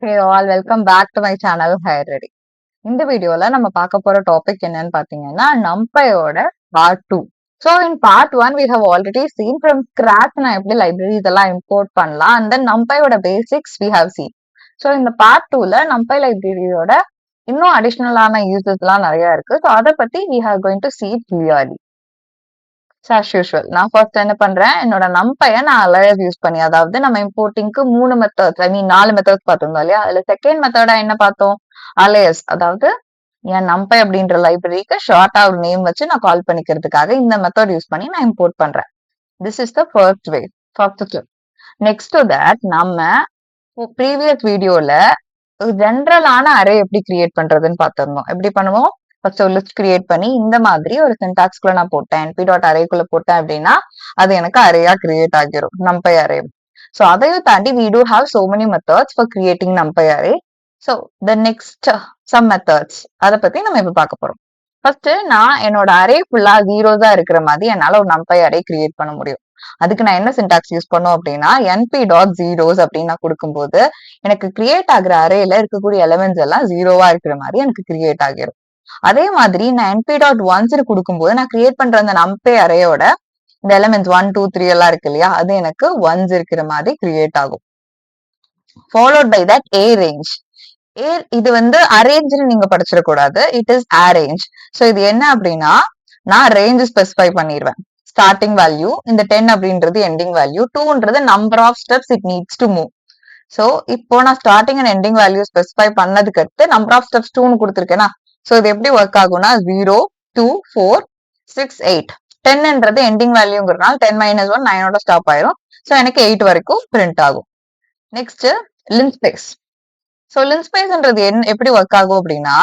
Hey all, welcome back to my channel Higher Ready. இந்த வீடியோல நம்ம பார்க்க போற டாபிக் என்னன்னு பாத்தீங்கன்னா நம்பையோட part 2. So in part 1 we have already seen from scratch நான் எப்படி லைப்ரரி இதெல்லாம் இம்போர்ட் பண்ணலாம் and then நம்பையோட basics we have seen. So இந்த part 2ல நம்பை லைப்ரரியோட இன்னும் அடிஷனலான யூசஸ்லாம் நிறைய இருக்கு. So அதை பத்தி we are going to see clearly. as usual நான் ஃபர்ஸ்ட் என்ன பண்றேன், என்னோட நம்பைய நான் அலையஸ் யூஸ் பண்ணி, அதாவது நம்ம இம்போர்ட்டிங்க்கு 3 மெத்தட்ஸ், ஐ மீன் 4 மெத்தட்ஸ் பார்த்திருந்தோம் இல்லையா? அதுல செகண்ட் மெத்தடா என்ன பார்த்தோம், அலையஸ், அதாவது என் நம்பை அப்படின்ற லைப்ரரிக்கு ஷார்ட்டா ஒரு நேம் வச்சு நான் கால் பண்ணிக்கிறதுக்காக இந்த மெத்தட் யூஸ் பண்ணி நான் இம்போர்ட் பண்றேன். This is the first way, first step. Next to that நம்ம ப்ரீவியஸ் வீடியோல ஜென்ரலான அரே எப்படி கிரியேட் பண்றதுன்னு பார்த்திருந்தோம். எப்படி பண்ணுவோம், ஃபர்ஸ்ட் ஒரு லிஸ்ட் கிரியேட் பண்ணி இந்த மாதிரி ஒரு சின்டாக்ஸ்குள்ள நான் போட்டேன், np.arrayக்குள்ள போட்டேன் அப்படின்னா அது எனக்கு அரேயா கிரியேட் ஆகிரும், numpy அரே. சோ அதையும் தாண்டி we do have so many methods for creating numpy array. So the next some methods அத பத்தி நம்ம இப்ப பார்க்க போறோம். ஃபர்ஸ்ட் நான் என்னோட அரே ஃபுல்லா ஜீரோஸா இருக்கிற மாதிரி என்னால ஒரு numpy array கிரியேட் பண்ண முடியும். அதுக்கு நான் என்ன சின்டாக்ஸ் யூஸ் பண்ணோம் அப்படின்னா np.zeros அப்படின்னு நான் கொடுக்கும்போது எனக்கு கிரியேட் ஆகுற அரேல இருக்கக்கூடிய எலிமெண்ட்ஸ் எல்லாம் ஜீரோவா இருக்கிற மாதிரி எனக்கு கிரியேட் ஆகிரும். அதே மாதிரி நான் np.ones கொடுக்கும்போது நான் கிரியேட் பண்ற அந்த numpy அரேயோட இந்த எலிமெண்ட்ஸ் 1 2 3 எல்லாம் இருக்கு இல்லையா, அது எனக்கு ஒன்ஸ் இருக்கிற மாதிரி கிரியேட் ஆகும். Followed by that a range. இது வந்து அரேஞ்ச்னு நீங்க படிச்சிடக்கூடாது, இட் இஸ் அரேஞ்ச். சோ இது என்ன அப்படின்னா நான் ரேஞ்ச் ஸ்பெசிஃபை பண்ணிடுவேன். ஸ்டார்டிங் வேல்யூ, இந்த 10 அப்படின்றது எண்டிங் வேல்யூ, 2ன்றது number of steps it needs to move. So இப்போ நான் starting and ending value specify பண்ணதுக்கு அடுத்து நம்பர் ஆஃப் ஸ்டெப்ஸ் 2ன்னு கொடுத்துருக்கேன்னா, சோ இது எப்படி ஒர்க் ஆகும்னா 0 2 4 6 8. 10ன்றது எண்டிங் வேல்யூங்கிறதுனால 10 - 1 9ஓட ஸ்டாப் ஆயிரும். சோ எனக்கு 8 வரைக்கும் பிரிண்ட் ஆகும். Next linspace. சோ லின்ஸ்பேஸ்ன்றது எப்படி ஒர்க் ஆகும் அப்படின்னா,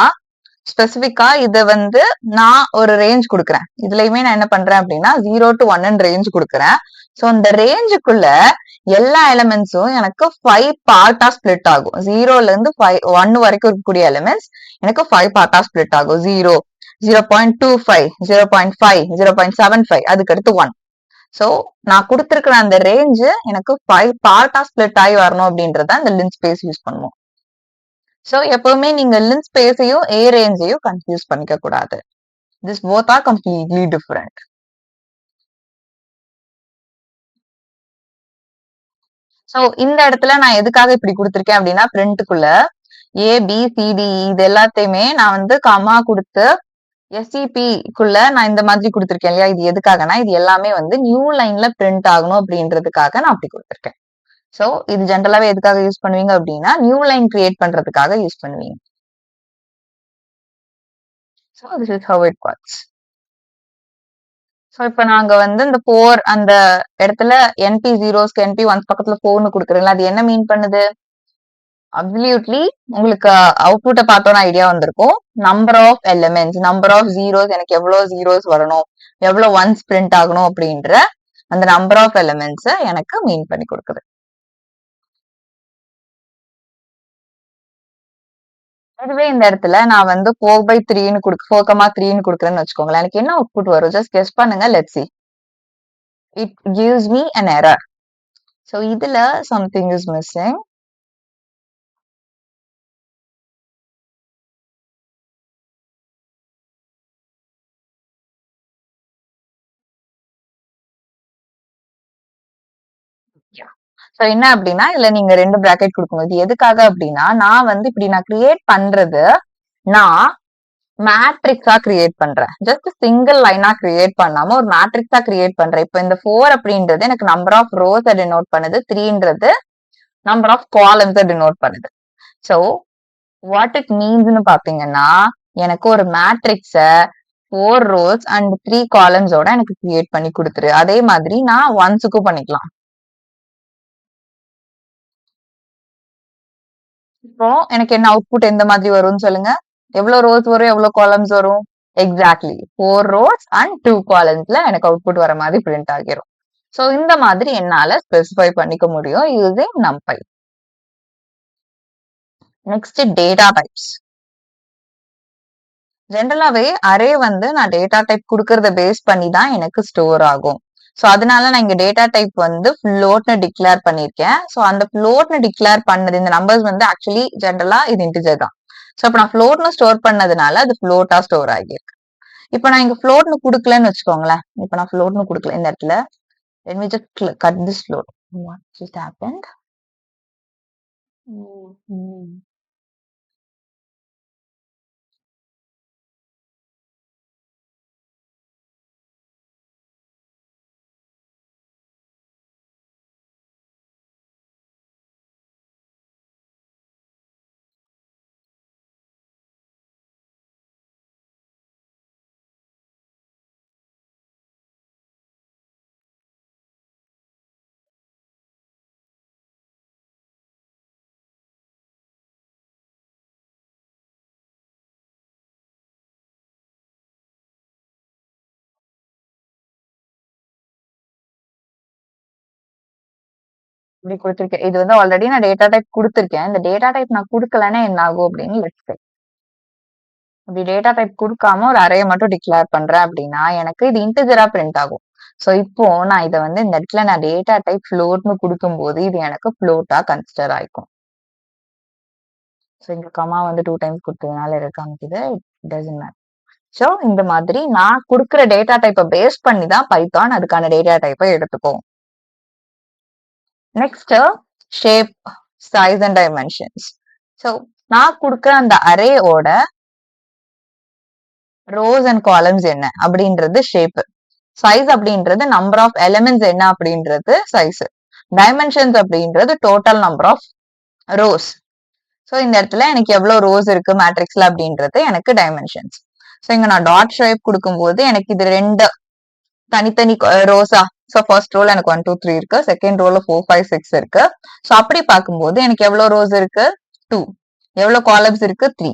ஸ்பெசிபிக்கா இதை வந்து நான் ஒரு ரேஞ்ச் கொடுக்குறேன். இதுலயுமே நான் என்ன பண்றேன் அப்படின்னா 0 to 1 ரேஞ்ச் கொடுக்குறேன். சோ இந்த ரேஞ்சுக்குள்ள எல்லா எலிமெண்ட்ஸும் எனக்கு 5 பார்ட்டா ஸ்பிளிட் ஆகும். 0ல இருந்து 1 வரைக்கும் இருக்கக்கூடிய எலிமெண்ட்ஸ் எனக்கு 5 பார்ட்டா ஸ்பிளிட் ஆகும். 0 0.25 0.5 0.75 அதுக்கு அடுத்து 1. சோ நான் கொடுத்திருக்கிற அந்த ரேஞ்ச் எனக்கு 5 பார்ட்டா ஸ்பிளிட் ஆகி வரணும் அப்படின்றத இந்த லின்ஸ்பேஸ் யூஸ் பண்ணுவோம். சோ எப்பவுமே நீங்க லின்ஸ்பேஸையும் a ரேஞ்சையும் கன்ஃபியூஸ் பண்ணிக்க கூடாது. This both are completely different. So இந்த இடத்துல நான் எதுக்காக இப்படி கொடுத்திருக்கேன் அப்படின்னா, பிரிண்ட்டுக்குள்ள a b c d இது எல்லாத்தையுமே நான் வந்து கமா கொடுத்து SCP-க்குள்ள நான் இந்த மாதிரி கொடுத்திருக்கேன் இல்லையா, இது எதுக்காகனா இது எல்லாமே வந்து நியூ லைன்ல பிரிண்ட் ஆகணும் அப்படின்றதுக்காக நான் அப்படி கொடுத்திருக்கேன். சோ இது ஜென்ரலாவே எதுக்காக யூஸ் பண்ணுவீங்க அப்படின்னா நியூ லைன் கிரியேட் பண்றதுக்காக யூஸ் பண்ணுவீங்க. So this is how it works. So இப்ப நாங்க வந்து இந்த 4 அந்த இடத்துல np zeros np ones பக்கத்துல 4ன்னு கொடுக்குறீங்களா, அது என்ன மீன் பண்ணுது? அப்சல்யூட்லி உங்களுக்கு அவுட்புட்டை பார்த்தோன்னா ஐடியா வந்திருக்கும். Number of elements, number of zeros, எனக்கு எவ்வளவு ஜீரோஸ் வரணும், எவ்வளவு ஒன்ஸ் பிரிண்ட் ஆகணும் அப்படின்ற அந்த நம்பர் ஆஃப் எலிமெண்ட்ஸ் எனக்கு மீன் பண்ணி கொடுக்குது. அதுவே இந்த இடத்துல நான் வந்து 4/3ன்னு 4,3ன்னு கொடுக்குறேன்னு வச்சுக்கோங்களேன், எனக்கு என்ன அவுட்புட் வரும்? ஜஸ்ட் கெஸ் பண்ணுங்க. Let's see. It gives me an error. So இதுல something is missing. சோ என்ன அப்படின்னா இதுல நீங்க 2 பிராக்கெட் கொடுக்கணும். இது எதுக்காக அப்படின்னா நான் வந்து இப்படி நான் கிரியேட் பண்றது நான் மேட்ரிக்ஸா கிரியேட் பண்றேன். ஜஸ்ட் சிங்கிள் லைனா கிரியேட் பண்ணாம ஒரு மேட்ரிக்ஸா கிரியேட் பண்றேன். இப்ப இந்த 4 அப்படின்றது எனக்கு நம்பர் ஆஃப் ரோஸ் டினோட் பண்ணுது, 3ன்றது நம்பர் ஆஃப் காலம்ஸ் டினோட் பண்ணுது. சோ வாட் இட் மீன்ஸ்னு பாத்தீங்கன்னா எனக்கு ஒரு மேட்ரிக்ஸ 4 ரோஸ் அண்ட் 3 காலம்ஸோட எனக்கு கிரியேட் பண்ணி கொடுத்துரு. அதே மாதிரி நான் ஒன்ஸுக்கும் பண்ணிக்கலாம். இப்போ எனக்கு என்ன அவுட்புட் எந்த மாதிரி வரும்னு சொல்லுங்க. எவ்வளவு ரோஸ் வரும், எவ்வளவு காலம்ஸ் வரும்? எக்ஸாக்ட்லி 4 ரோஸ் அண்ட் 2 காலம்ஸ்ல எனக்கு அவுட்புட் வர மாதிரி பிரிண்ட் ஆகிரும். சோ இந்த மாதிரி என்னால ஸ்பெசிஃபை பண்ணிக்க முடியும் using numpy. Next data types. ஜென்ரலாவே அரே வந்து நான் டேட்டா டைப் கொடுக்கறத பேஸ் பண்ணி தான் எனக்கு ஸ்டோர் ஆகும். சோ அதனால நான் இங்க டேட்டா டைப் வந்து ஃப்ளோட்னு டிக்ளேர் பண்ணிருக்கேன். சோ அந்த ஃப்ளோட்னு டிக்ளேர் பண்ணது இந்த நம்பர்ஸ் வந்து ஆக்சுவலி ஜெனரலா இது இன்டிஜர் தான். சோ இப்ப நான் ஃப்ளோட்னு ஸ்டோர் பண்ணதுனால அது ஃப்ளோட்டா ஸ்டோர் ஆகியிருக்கு. இப்ப நான் இங்க ஃப்ளோட்னு குடுக்கலன்னு வச்சுக்கோங்களேன். இப்ப நான் ஃப்ளோட்னு குடுக்கல இந்த இடத்துல. Let me just cut this float. What just happened? Mm-hmm. இப்படி குடுத்திருக்கேன். இது வந்து ஆல்ரெடி நான் டேட்டா டைப் குடுத்திருக்கேன். இந்த டேட்டா டைப் நான் குடுக்கலன்னா என்ன ஆகும் அப்படின்னு லெட்ஸ் சே. இப்படி டேட்டா டைப் குடுக்காம ஒரு அரேய மட்டும் டிக்ளேர் பண்றேன் அப்படின்னா எனக்கு இது இன்டிஜரா பிரிண்ட் ஆகும். சோ இப்போ நான் இத வந்து இந்த இடத்துல நான் டேட்டா டைப் ஃப்ளோட்னு குடுக்கும்போது இது எனக்கு ஃப்ளோட்டா கன்சிடர் ஆயிக்கும். சோ இங்க கமா வந்து 2 டைம்ஸ் குடுத்ததுனால இது காமிக்குது. It doesn't matter. சோ இந்த மாதிரி நான் குடுக்குற டேட்டா டைப்ப பேஸ் பண்ணி தான் பைத்தான் அதுக்கான டேட்டா டைப்ப எடுத்துக்கும். Next shape, size and dimensions. So நான் குடுக்குற அந்த அரேயோட ரோஸ் அண்ட் காலம்ஸ் என்ன அப்படின்றது ஷேப். சைஸ் அப்படின்றது நம்பர் ஆஃப் எலிமெண்ட்ஸ் என்ன அப்படின்றது சைஸ். டைமென்ஷன்ஸ் அப்படின்றது total number of rows. So இந்த இடத்துல எனக்கு எவ்வளவு ரோஸ் இருக்கு மேட்ரிக்ஸ்ல அப்படின்றது எனக்கு டைமென்ஷன்ஸ். சோ இங்க நான் டாட் ஷேப் கொடுக்கும்போது எனக்கு இது ரெண்டு தனித்தனி ரோஸா. சோ ஃபர்ஸ்ட் ரோல எனக்கு 1 2 3 இருக்கு, செகண்ட் ரோல 4 5 6 இருக்கு. சோ அப்படி பார்க்கும்போது எனக்கு எவ்வளவு ரோஸ் இருக்கு 2, எவ்வளவு காலம்ஸ் இருக்கு 3.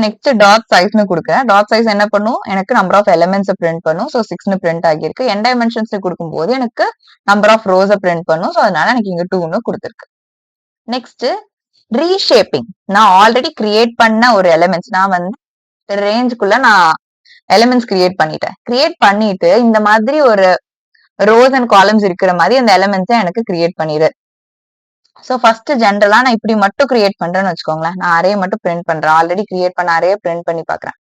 நெக்ஸ்ட் டாட் சைஸ்னு கொடுக்குறேன். டாட் சைஸ் என்ன பண்ணும், எனக்கு நம்பர் ஆஃப் எலிமெண்ட்ஸ் பிரிண்ட் பண்ணும். ஸோ 6னு பிரிண்ட் ஆகியிருக்கு. என் டைமென்ஷன்ஸ் கொடுக்கும்போது எனக்கு நம்பர் ஆஃப் ரோஸை பிரிண்ட் பண்ணும். ஸோ அதனால எனக்கு இங்க 2னு கொடுத்துருக்கு. Next reshaping. நான் ஆல்ரெடி கிரியேட் பண்ண ஒரு எலிமெண்ட்ஸ் நான் வந்து ரேஞ்சுக்குள்ள நான் எலிமெண்ட்ஸ் கிரியேட் பண்ணிட்டேன். கிரியேட் பண்ணிட்டு இந்த மாதிரி ஒரு ரோஸ் அண்ட் காலம்ஸ் இருக்கிற மாதிரி அந்த எலிமெண்ட்ஸை எனக்கு கிரியேட் பண்ணிடு. சோ ஃபர்ஸ்ட் ஜென்ரலா நான் இப்படி மட்டும் கிரியேட் பண்றேன்னு வச்சுக்கோங்களேன். நான் அரே மட்டும் பிரிண்ட் பண்றேன். ஆல்ரெடி கிரியேட் பண்ண அரே பிரிண்ட் பண்ணி பாக்குறேன்.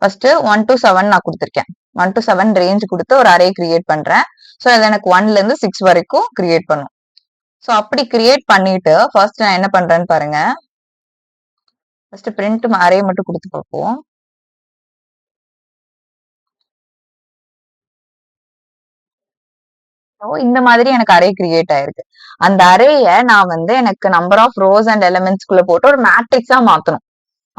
ஃபர்ஸ்ட் 1 to 7 நான் கொடுத்திருக்கேன். 1 to 7 ரேஞ்ச் கொடுத்து ஒரு அரே கிரியேட் பண்றேன். சோ அது எனக்கு 1ல இருந்து 6 வரைக்கும் கிரியேட் பண்ணும். சோ அப்படி கிரியேட் பண்ணிட்டு ஃபர்ஸ்ட் நான் என்ன பண்றேன்னு பாருங்க. ஃபர்ஸ்ட் பிரிண்ட் அரே மட்டும் கொடுத்து பார்ப்போம். இந்த மாதிரி எனக்கு அரே கிரியேட் ஆயிருக்கு. அந்த அரேய நான் வந்து எனக்கு நம்பர் ஆஃப் ரோஸ் அண்ட் எலிமெண்ட்ஸ்குள்ள போட்டு ஒரு மேட்ரிக்ஸா மாத்தணும்.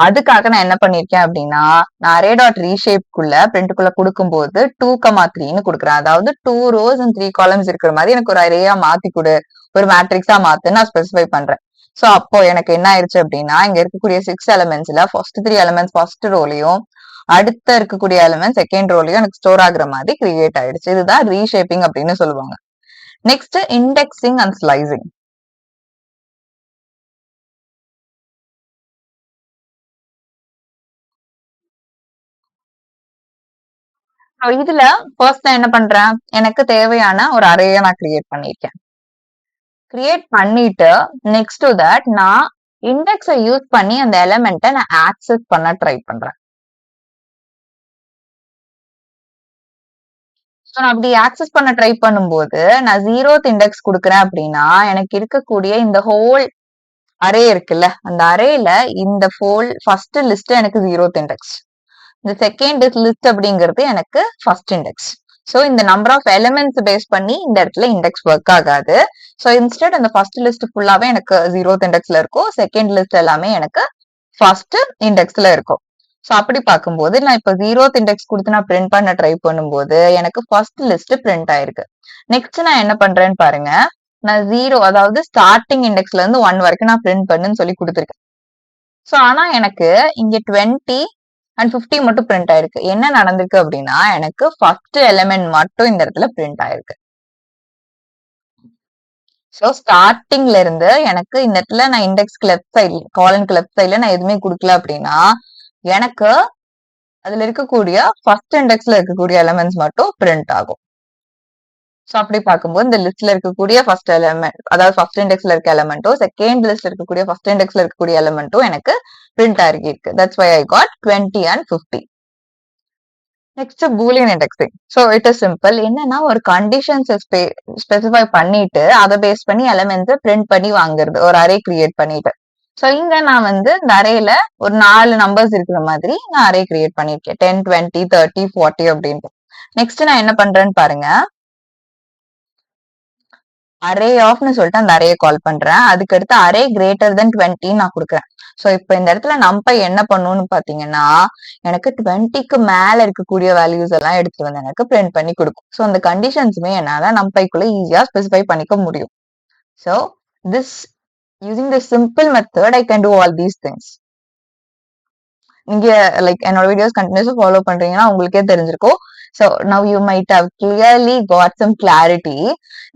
அதுக்காக நான் என்ன பண்ணிருக்கேன் அப்படின்னா, நான் அரே டாட் ரீஷேப்குள்ள பிரிண்ட்குள்ள கொடுக்கும்போது 2,3ன்னு கொடுக்குறேன். அதாவது 2 ரோஸ் அண்ட் 3 காலம்ஸ் இருக்கிற மாதிரி எனக்கு ஒரு அரேயா மாத்தி கொடு, ஒரு மேட்ரிக்ஸா மாத்து நான் ஸ்பெசிஃபை பண்றேன். சோ அப்போ எனக்கு என்ன ஆயிருச்சு அப்படின்னா, இங்க இருக்கக்கூடிய 6 எலிமெண்ட்ஸ்ல ஃபர்ஸ்ட் 3 எலிமெண்ட்ஸ் ஃபர்ஸ்ட் ரோலையும் அடுத்த இருக்கக்கூடிய எலிமெண்ட் செகண்ட் ரோலையும் எனக்கு ஸ்டோர் ஆகுற மாதிரி கிரியேட் ஆயிடுச்சு. இதுதான் ரீஷேப்பிங் அப்படின்னு சொல்லுவாங்க. Next indexing and slicing. இதுல ஃபர்ஸ்ட் நான் என்ன பண்றேன், எனக்கு தேவையான ஒரு அரேய நான் கிரியேட் பண்ணிருக்கேன். கிரியேட் பண்ணிட்டு நெக்ஸ்ட் டு தட் நான் இண்டெக்ஸை யூஸ் பண்ணி அந்த எலிமெண்ட்டை நான் ஆக்சஸ் பண்ண ட்ரை பண்றேன். ஸோ நான் அப்படி ஆக்சஸ் பண்ண ட்ரை பண்ணும்போது நான் 0th இண்டெக்ஸ் கொடுக்குறேன் அப்படின்னா எனக்கு இருக்கக்கூடிய இந்த ஹோல் அரே இருக்குல்ல, அந்த அரேல இந்த ஃபர்ஸ்ட் லிஸ்ட் எனக்கு 0th இண்டெக்ஸ், இந்த செகண்ட் லிஸ்ட் அப்படிங்கிறது எனக்கு ஃபர்ஸ்ட் இண்டெக்ஸ். சோ இந்த நம்பர் ஆஃப் எலிமெண்ட்ஸ் பேஸ் பண்ணி இந்த இடத்துல இண்டெக்ஸ் ஒர்க் ஆகாது. சோ இன்ஸ்டெட் அந்த ஃபர்ஸ்ட் லிஸ்ட் ஃபுல்லாவே எனக்கு 0th இண்டெக்ஸ்ல இருக்கும், செகண்ட் லிஸ்ட் எல்லாமே எனக்கு ஃபர்ஸ்ட் இண்டெக்ஸ்ல இருக்கும். சோ அப்படி பார்க்கும்போது நான் இப்ப 0th இண்டெக்ஸ் கொடுத்து நான் பிரிண்ட் பண்ண ட்ரை பண்ணும்போது எனக்கு ஃபர்ஸ்ட் லிஸ்ட் பிரிண்ட் ஆயிருக்கு. நெக்ஸ்ட் நான் என்ன பண்றேன்னு பாருங்க. நான் 0 அதாவது ஸ்டார்டிங் இண்டெக்ஸ்ல இருந்து 1 வரைக்கும் நான் பிரிண்ட் பண்ணுன்னு சொல்லி கொடுத்துருக்கேன். சோ ஆனா எனக்கு இங்க 20 அண்ட் 50 மட்டும் பிரிண்ட் ஆயிருக்கு. என்ன நடந்திருக்கு அப்படின்னா எனக்கு ஃபர்ஸ்ட் எலிமெண்ட் மட்டும் இந்த இடத்துல பிரிண்ட் ஆயிருக்கு. சோ ஸ்டார்டிங்ல இருந்து எனக்கு இந்த இடத்துல நான் இண்டெக்ஸ்க்கு லெஃப்ட் சைட்ல காலம்க்கு லெஃப்ட் சைட்ல நான் எதுவுமே கொடுக்கல அப்படின்னா எனக்கு அதுல இருக்கக்கூடிய ஃபர்ஸ்ட் இண்டெக்ஸ்ல இருக்கக்கூடிய எலிமெண்ட்ஸ் மட்டும் பிரிண்ட் ஆகும். சோ அப்படி பார்க்கும்போது இந்த லிஸ்ட்ல இருக்கக்கூடிய ஃபர்ஸ்ட் எலிமெண்ட், அதாவது ஃபர்ஸ்ட் இண்டெக்ஸ்ல இருக்க எலிமெண்ட்டும் செகண்ட் லிஸ்ட்ல இருக்கக்கூடிய ஃபர்ஸ்ட் இண்டெக்ஸ்ல இருக்கக்கூடிய எலிமெண்ட்டும் எனக்கு பிரிண்ட் ஆகிருக்கு. That's why I got 20 and 50. Next Boolean indexing. So it is simple. என்னன்னா ஒரு கண்டிஷன்ஸ் ஸ்பெசிஃபை பண்ணிட்டு அதை பேஸ் பண்ணி எலிமெண்ட்ஸ் பிரிண்ட் பண்ணி வாங்குறது, ஒரு அரே கிரியேட் பண்ணிட்டு. சோ இங்க நான் வந்து இந்த அரேல ஒரு 4 நம்பர்ஸ் இருக்கிற மாதிரி நான் அரே கிரியேட் பண்ணிருக்கேன், 10, 20, 30, 40 அப்படின்ட்டு. நெக்ஸ்ட் நான் என்ன பண்றேன்னு பாருங்க. அரே ஆஃப்னு சொல்லிட்டு அந்த அரேயை கால் பண்றேன். அதுக்கு அடுத்து அரே கிரேட்டர் தென் 20 நான் கொடுக்குறேன். சோ இப்ப இந்த இடத்துல நம்பை என்ன பண்ணும்னு பாத்தீங்கன்னா, எனக்கு 20க்கு மேல இருக்கக்கூடிய வேல்யூஸ் எல்லாம் எடுத்துட்டு வந்து எனக்கு பிரிண்ட் பண்ணி கொடுக்கும். சோ அந்த கண்டிஷன்ஸுமே என்னால நம்பைக்குள்ள ஈஸியா ஸ்பெசிஃபை பண்ணிக்க முடியும். So this using the simple method I can do all these things. நீங்க லைக் என்னோட வீடியோஸ் கண்டினியூஸா ஃபாலோ பண்றீங்கன்னா உங்களுக்கே தெரிஞ்சிருக்கும். So now you might have clearly got some clarity.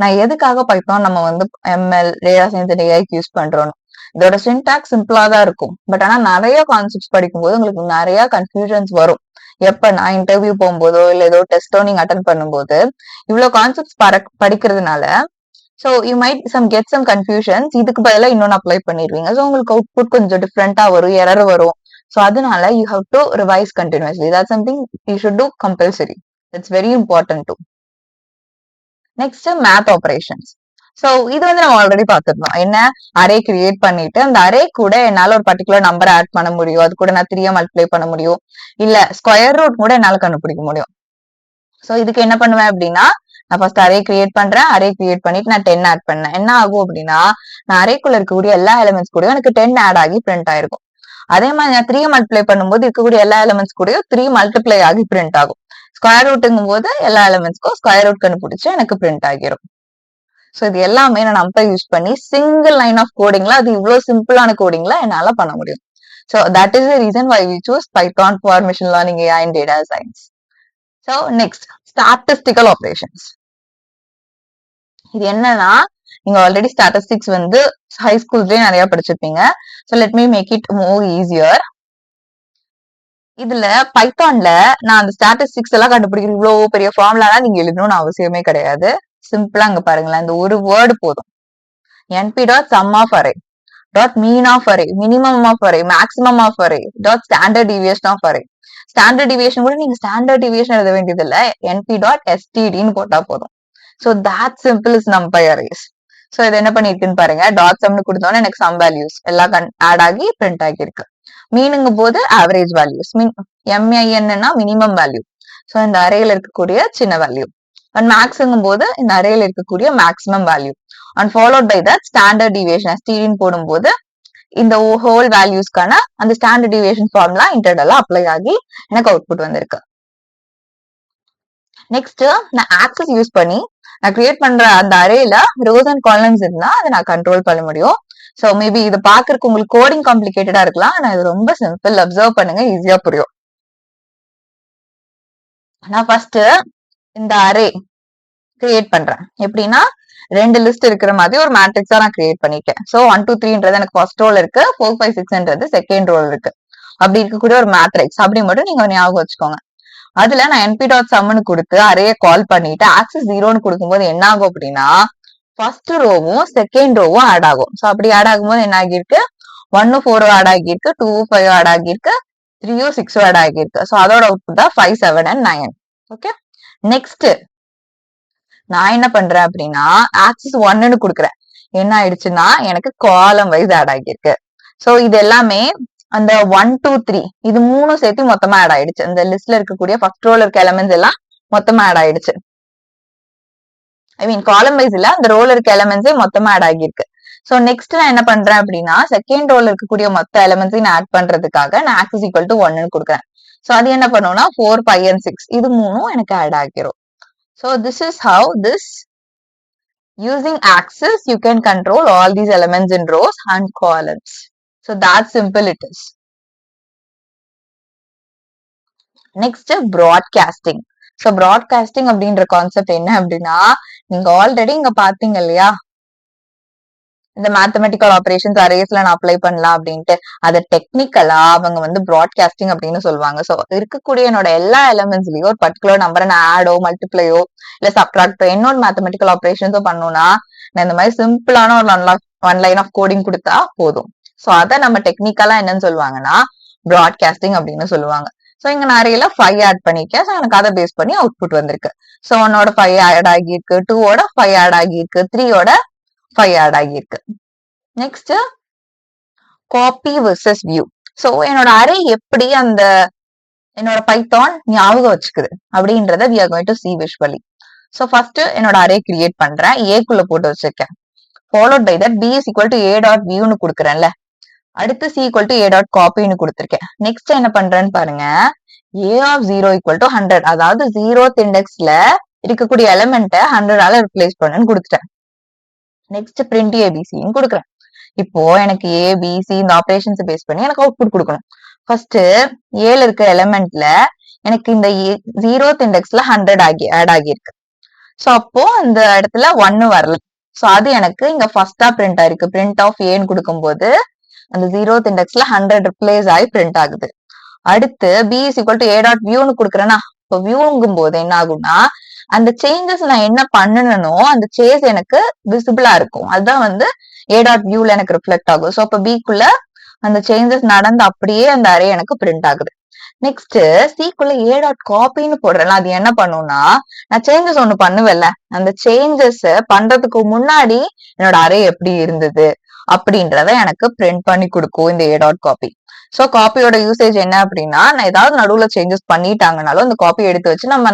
நான் எதுக்காக பைத்தான் நம்ம வந்து எம்எல் டேட்டா சயின்ஸ் ஏஐக்கு யூஸ் பண்றோம். இதோட சின்டாக்ஸ் சிம்பிளா தான் இருக்கும். பட் ஆனா நிறைய கான்செப்ட்ஸ் படிக்கும்போது உங்களுக்கு நிறைய கன்ஃபியூஷன்ஸ் வரும். எப்ப நான் இன்டர்வியூ போகும்போதோ இல்ல ஏதோ டெஸ்டோ நீங்க அட்டன் பண்ணும்போது இவ்வளவு கான்செப்ட்ஸ் படிக்கிறதுனால so you might get some confusions. இதுக்கு பதிலாக இன்னொன்னு அப்ளை பண்ணிடுவீங்க. ஸோ உங்களுக்கு அவுட்புட் கொஞ்சம் டிஃப்ரெண்டா வரும், எரர் வரும். ஸோ அதனால you have to revise continuously. That's something you should do compulsory. It's very important to. Next math operations. So இது வந்து நம்ம ஆல்ரெடி பார்த்துருந்தோம். என்ன, அரே கிரியேட் பண்ணிட்டு அந்த அரே கூட என்னால ஒரு பர்டிகுலர் நம்பர் ஆட் பண்ண முடியும். அது கூட நான் 3 மல்டிப்ளை பண்ண முடியும். இல்ல ஸ்கொயர் ரூட் கூட என்னால கண்டுபிடிக்க முடியும். சோ இதுக்கு என்ன பண்ணுவேன் அப்படின்னா, நான் ஃபர்ஸ்ட் அரே கிரியேட் பண்றேன். அரே கிரியேட் பண்ணிட்டு நான் 10 ஆட் பண்ணேன். என்ன ஆகும் அப்படின்னா, நான் அரேக்குள்ள இருக்கக்கூடிய எல்லா எலிமெண்ட்ஸ் கூட எனக்கு 10 ஆட் ஆகி பிரிண்ட் ஆயிருக்கும். அதே மாதிரி நான் 3 மல்டிப்ளை பண்ணும்போது இருக்கக்கூடிய எல்லா எலிமெண்ட்ஸ் கூட 3 மல்டிப்ளை ஆகி பிரிண்ட் ஆகும். ஸ்கொயர் ரூட்டுங்கும் போது எல்லா எலிமெண்ட்ஸ்க்கும் ஸ்கொயர் ரூட் கண்டுபிடிச்சு எனக்கு பிரிண்ட் ஆகிரும். சோ இது எல்லாமே நான் நம்பை யூஸ் பண்ணி சிங்கிள் லைன் ஆஃப் கோடிங்ல, அது இவ்வளவு சிம்பிளான கோடிங்ல என்னால பண்ண முடியும். So that is the reason why we choose Python for machine learning, AI and data science. So next, statistical operations. இது என்னன்னா, நீங்க ஆல்ரெடி ஸ்டாட்டிஸ்டிக்ஸ் வந்து ஹை ஸ்கூல்ஸ்லயே நிறைய படிச்சிருப்பீங்க. So let me make it more easier. இதுல பைத்தான்ல நான் அந்த ஸ்டாட்டிஸ்டிக்ஸ் எல்லாம் கண்டுபிடிக்கிற இவ்வளவு பெரிய ஃபார்முலாலாம் நீங்க எழுதணும்னு அவசியமே கிடையாது. சிம்பிளா அங்க பாருங்களேன், இந்த ஒரு வேர்டு போதும். np dot sum of array dot mean of array, minimum of array, maximum of array dot standard deviation of array. Standard deviation கூட நீங்க ஸ்டாண்டர்ட் டிவியேஷன் எழுத வேண்டியது இல்ல, np.stdன்னு போட்டா போதும். So that simple is NumPy arrays. So இது என்ன பண்ணிருக்குன்னு பாருங்க, டாட் சம்னு கொடுத்தோன்னே எனக்கு சம் வேல்யூஸ் எல்லாம் ஆட் ஆகி பிரிண்ட் ஆகிருக்கு. மீனுங்க போது average values, MIN minimum value. So இந்த அரேல இருக்கக்கூடிய சின்ன வேல்யூ. அண்ட் மேக்ஸுங்கும் போது இந்த அரேல இருக்கக்கூடிய maximum value. And followed by that standard deviation STDன்னு போடும்போது இந்த ஹோல் வேல்யூஸ்க்கான அந்த ஸ்டாண்டர்ட் டிவியேஷன் ஃபார்முலா இன்டர்னலா அப்ளை ஆகி எனக்கு அவுட்புட் வந்திருக்கு. நெக்ஸ்ட் நான் ஆக்சஸ் யூஸ் பண்ணி நான் கிரியேட் பண்ற அந்த அரேல ரோஸ் அண்ட் காலம்ஸ் இருந்தா அதை நான் கண்ட்ரோல் பண்ண முடியும். சோ மேபி இதை பாக்குறதுக்கு உங்களுக்கு கோடிங் காம்ப்ளிகேட்டடா இருக்கலாம். ஆனா இது ரொம்ப சிம்பிள், அப்சர்வ் பண்ணுங்க, ஈஸியா புரியும். நான் ஃபர்ஸ்ட் இந்த அரே கிரியேட் பண்றேன். எப்படின்னா, 2 லிஸ்ட் இருக்கிற மாதிரி ஒரு மேட்ரிக்ஸா நான் கிரியேட் பண்ணிட்டேன். சோ 1 2 3ன்றது எனக்கு ஃபர்ஸ்ட் ரோல் இருக்கு, 4 5 6ன்றது செகண்ட் ரோல் இருக்கு. அப்படி இருக்கக்கூடிய ஒரு மேட்ரிக்ஸ் அப்படி மட்டும் நீங்க ஞாபகம் வச்சுக்கோங்க. அதுல நான் np.sumன்னு கொடுத்து அரேய கால் பண்ணிட்டு ஆக்சஸ் 0ன்னு கொடுக்கும்போது என்ன ஆகும் அப்படின்னா, ஃபர்ஸ்ட் ரோவும் செகண்ட் ரோவும் ஆட் ஆகும். சோ அப்படி ஆட் ஆகும்போது என்ன ஆகிருக்கு, 1 4 ஆட் ஆகிருக்கு, 2 5 ஆட் ஆகிருக்கு, 3 6 ஆட் ஆகிருக்கு. சோ அதோட அவுட்புட் தான் 5 7 and 9. ஓகே, நெக்ஸ்ட் நான் என்ன பண்றேன் அப்படின்னா, ஆக்சஸ் 1ன்னு கொடுக்குறேன். என்ன ஆயிடுச்சுன்னா எனக்கு காலம் வைஸ் ஆட் ஆகிருக்கு. சோ இது எல்லாமே அந்த 1 2 3 இது 3 சேர்த்து மொத்தமா ஆட் ஆயிடுச்சு. அந்த லிஸ்ட்ல இருக்கக்கூடிய ஃபர்ஸ்ட் ரோல இருக்க எலிமெண்ட்ஸ் எல்லாம் மொத்தமா ஆட் ஆயிடுச்சு. ஐ மீன் காலம் வைஸ் இல்ல, அந்த ரோல இருக்க எலிமெண்ட்ஸே மொத்தமா ஆட் ஆகிருக்கு. சோ நெக்ஸ்ட் நான் என்ன பண்றேன் அப்படின்னா, செகண்ட் ரோல இருக்கக்கூடிய மொத்த எலிமெண்ட்ஸையும் நான் ஆட் பண்றதுக்காக நான் ஆக்சஸ் ஈக்குவல் டு 1ன்னு கொடுக்குறேன். சோ அது என்ன பண்ணும்னா 4 5 and 6 இது 3ம் எனக்கு ஆட் ஆகிரும். So this is how using axis you can control all these elements in rows and columns. So that simple it is. Next, broadcasting. So broadcasting அப்படின்ற concept என்ன அப்படின்னா, நீங்க ஆல்ரெடி இங்க பாத்தீங்க இல்லையா, இந்த மேத்தமெட்டிக்கல் ஆபரேஷன்ஸ் அரேஸ்ல நான் அப்ளை பண்ணலாம் அப்படின்ட்டு அதை டெக்னிக்கலா அவங்க வந்து ப்ராட்காஸ்டிங் அப்படின்னு சொல்லுவாங்க. ஸோ இருக்கக்கூடிய என்னோட எல்லா எலிமெண்ட்ஸ்லயும் ஒரு பர்டிகுலர் நம்பரை நான் ஆடோ மல்டிப்ளையோ இல்ல சப்ட்ராக்டோ இன்னொரு மேத்தமெட்டிக்கல் ஆபரேஷன்ஸோ பண்ணணும்னா நான் இந்த மாதிரி சிம்பிளான ஒரு ஒன் லைன் ஆஃப் கோடிங் கொடுத்தா போதும். ஸோ அதை நம்ம டெக்னிக்கலா என்னன்னு சொல்லுவாங்கன்னா ப்ராட்காஸ்டிங் அப்படின்னு சொல்லுவாங்க. ஸோ இங்க நிறைய 5 ஆட் பண்ணிருக்கேன். ஸோ எனக்கு அதை பேஸ் பண்ணி அவுட்புட் வந்திருக்கு. ஸோ 1ஓட 5 ஆட் ஆகியிருக்கு, 2ஓட 5 ஆட் ஆகியிருக்கு, 3ஓட 5 ஆட் ஆகியிருக்கு. Next copy versus view. So என்னோட அரே எப்படி அந்த என்னோட பைத்தான் ஞாபகம் வச்சுக்குது அப்படின்றத we are going to see visually. So first என்னோட அரே கிரியேட் பண்றேன், ஏக்குள்ள போட்டு வச்சிருக்கேன். Followed by that b is equal to a dot viewன்னு கொடுக்குறேன்ல, அடுத்து c equal to a dot copyன்னு கொடுத்துருக்கேன். நெக்ஸ்ட் என்ன பண்றேன்னு பாருங்க, a of 0 equal to 100, அதாவது 0th இண்டெக்ஸ்ல இருக்கக்கூடிய எலிமெண்ட்டை 100ஆல ரிப்ளேஸ் பண்ணுன்னு கொடுத்துட்டேன். நெக்ஸ்ட் பிரிண்ட் ஏபிசின்னு கொடுக்குறேன். இப்போ எனக்கு ஏபிசி இந்த ஆபரேஷன்ஸ் பேஸ் பண்ணி எனக்கு அவுட்புட் கொடுக்கணும். ஃபர்ஸ்ட் ஏல இருக்க எலிமெண்ட்ல எனக்கு இந்த 0th இண்டெக்ஸ்ல 100 ஆட் ஆகியிருக்கு. ஸோ அப்போ அந்த இடத்துல 1 வரல. ஸோ அது எனக்கு இங்க ஃபர்ஸ்டா பிரிண்ட் ஆயிருக்கு. பிரிண்ட் ஆஃப் ஏன்னு கொடுக்கும்போது அந்த 0th இண்டெக்ஸ்ல 100 ரிப்ளேஸ் ஆகி பிரிண்ட் ஆகுது. அடுத்து b is equal to a dot viewன்னு கொடுக்குறேன்னா, இப்போ வியூங்கும் போது என்ன ஆகும்னா அந்த சேஞ்சஸ் நான் என்ன பண்ணனோ அந்த சேஸ் எனக்கு விசிபிளா இருக்கும். அதுதான் வந்து a dot viewல எனக்கு ரிஃப்ளெக்ட் ஆகும். ஸோ அப்போ பிக்குள்ள அந்த சேஞ்சஸ் நடந்து அப்படியே அந்த அரே எனக்கு பிரிண்ட் ஆகுது. நெக்ஸ்ட் சிக்குள்ள a dot காப்பின்னு போடுறேன். அது என்ன பண்ணும்னா நான் சேஞ்சஸ் ஒண்ணு பண்ணுவேன்ல, அந்த சேஞ்சஸ் பண்றதுக்கு முன்னாடி என்னோட அரே எப்படி இருந்தது அப்படின்றத எனக்கு பிரிண்ட் பண்ணி கொடுக்கும் இந்த a dot காப்பி. ஸோ காப்பியோட யூசேஜ் என்ன அப்படின்னா, நான் ஏதாவது நடுவுல சேஞ்சஸ் பண்ணிட்டாங்கனாலும் அந்த காப்பி எடுத்து வச்சு நம்ம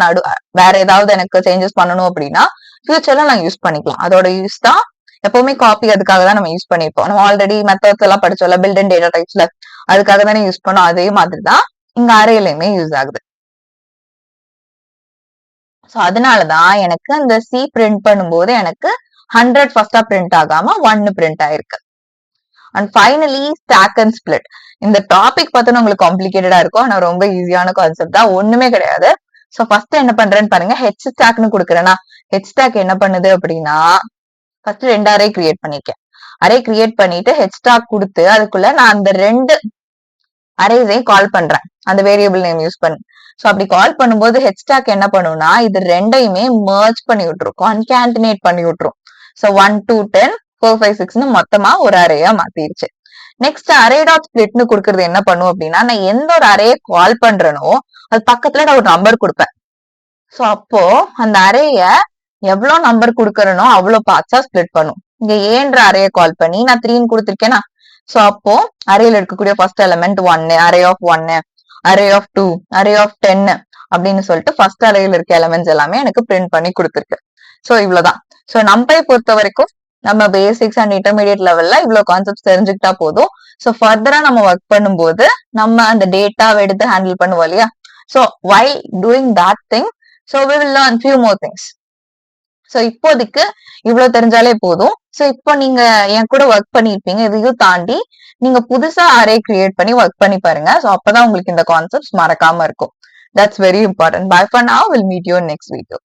வேற ஏதாவது எனக்கு சேஞ்சஸ் பண்ணணும் அப்படின்னா ஃபியூச்சர்ல நான் யூஸ் பண்ணிக்கலாம். அதோட யூஸ் தான் எப்பவுமே காப்பி அதுக்காக தான் நம்ம யூஸ் பண்ணிருப்போம். நம்ம ஆல்ரெடி மெத்தட்ஸ் எல்லாம் படிச்சோம்ல பில்ட் அண்ட் டேட்டா டைப்ஸ்ல, அதுக்காக தானே யூஸ் பண்ணோம். அதே மாதிரி தான் இங்க அரேலயுமே யூஸ் ஆகுது. ஸோ அதனாலதான் எனக்கு அந்த சி பிரிண்ட் பண்ணும்போது எனக்கு 100 ஃபர்ஸ்டா பிரிண்ட் ஆகாம 1 பிரிண்ட் ஆயிருக்கு. And finally stack and split. இந்த டாபிக் பார்த்தோன்னா உங்களுக்கு காம்ப்ளிகேட்டடா இருக்கும், ஆனா ரொம்ப ஈஸியான கான்செப்ட் தான், ஒண்ணுமே கிடையாது. ஸோ ஃபர்ஸ்ட் என்ன பண்றேன்னு பாருங்க, ஹெச் ஸ்டாக்னு கொடுக்குறேன்னா ஹெச் ஸ்டாக் என்ன பண்ணுது அப்படின்னா ஃபர்ஸ்ட் 2 அரே கிரியேட் பண்ணிருக்கேன். அரே கிரியேட் பண்ணிட்டு ஹெச் ஸ்டாக் கொடுத்து அதுக்குள்ள நான் அந்த 2 அரேஸையும் கால் பண்றேன் அந்த வேரியபிள் நேம் யூஸ் பண்ணி. ஸோ அப்படி கால் பண்ணும்போது ஹெச் ஸ்டாக் என்ன பண்ணும்னா இது ரெண்டையுமே மர்ஜ் பண்ணி விட்டுரும், கான்கேட்டினேட் பண்ணி விட்டுரும். ஸோ 1 2 10 4 5 6ன்னு மொத்தமா ஒரு அரேயா மாத்திருச்சு. நெக்ஸ்ட் அரே டாட் ஸ்பிளிட்னு கொடுக்கறது என்ன பண்ணும் அப்படின்னா, நான் எந்த ஒரு அரேயை கால் பண்றேனோ அது பக்கத்துல நான் ஒரு நம்பர் கொடுப்பேன். ஸோ அப்போ அந்த அரேய எவ்வளவு நம்பர் கொடுக்கறனோ அவ்வளவு பார்ட்ஸா ஸ்பிளிட் பண்ணும். இங்க ஏன்ற அரேய கால் பண்ணி நான் 3ன்னு கொடுத்துருக்கேனா, சோ அப்போ அரேல இருக்கக்கூடிய first element 1, array of 1, array of 2, array of 10 அப்படின்னு சொல்லிட்டு ஃபர்ஸ்ட் அரேல இருக்க எலிமெண்ட்ஸ் எல்லாமே எனக்கு பிரிண்ட் பண்ணி கொடுத்துருக்கு. சோ இவ்வளவுதான். சோ நம்பை பொறுத்த வரைக்கும் நம்ம பேசிக்ஸ் அண்ட் இன்டர்மீடியட் லெவல்ல இவ்வளவு கான்செப்ட் தெரிஞ்சுக்கிட்டா போதும். சோ ஃபர்தரா நம்ம ஒர்க் பண்ணும்போது நம்ம அந்த டேட்டாவை எடுத்து ஹேண்டில் பண்ணுவோம் இல்லையா, so while doing that thing, so we will learn few more things. So இப்போதைக்கு இவ்வளவு தெரிஞ்சாலே போதும். சோ இப்போ நீங்க என் கூட ஒர்க் பண்ணிருப்பீங்க, இதையும் தாண்டி நீங்க புதுசா அரே கிரியேட் பண்ணி ஒர்க் பண்ணி பாருங்க. சோ அப்பதான் உங்களுக்கு இந்த கான்செப்ட்ஸ் மறக்காம இருக்கும். That's very important. Bye for now. We'll meet you in next video.